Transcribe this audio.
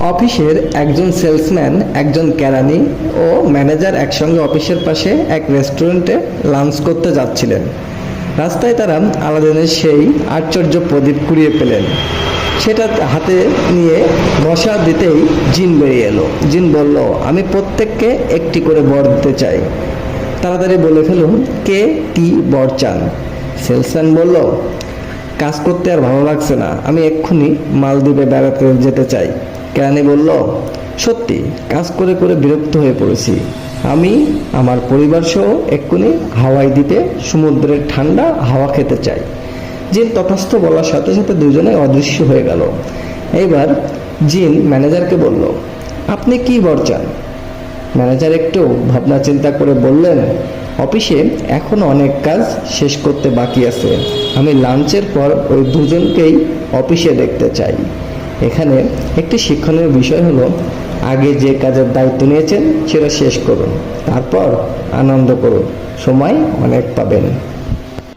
অফিসের একজন সেলসম্যান, একজন কেরানি ও ম্যানেজার একসঙ্গে অফিসের পাশে এক রেস্টুরেন্টে লাঞ্চ করতে যাচ্ছিলেন। রাস্তায় তারা আলাদিনের সেই আশ্চর্য প্রদীপ কুড়িয়ে পেলেন। সেটা হাতে নিয়ে ঘষা দিতেই জিন বেরিয়ে এলো। জিন বলল, আমি প্রত্যেককে একটি করে বর দিতে চাই। তাড়াতাড়ি বলে ফেলুন, কে কি বর চান? সেলসম্যান বলল, কাজ করতে আর ভালো লাগছে না, আমি এক্ষুনি মালদ্বীপে বেড়াতে যেতে চাই। কেরানি বলল, সত্যি কাজ করে করে বিরক্ত হয়ে পড়েছি, আমি আমার পরিবার সহ এক্ষুনি হাওয়াই দ্বীপে সমুদ্রের ঠান্ডা হাওয়া খেতে চাই। জিন তথাস্থ বলার সাথে সাথে দুজনে অদৃশ্য হয়ে গেল। এইবার জিন ম্যানেজারকে বলল, আপনি কি বর চান? ম্যানেজার একটু ভাবনা চিন্তা করে বললেন, অফিসে এখনো অনেক কাজ শেষ করতে বাকি আছে, আমি লাঞ্চের পর ওই দুজনকেই অফিসে দেখতে চাই। এখানে একটি শিক্ষণীয় বিষয় হলো, আগে যে কাজের দায়িত্ব নিয়েছেন সেটা শেষ করুন, তারপর আনন্দ করুন, সময় অনেক পাবেন।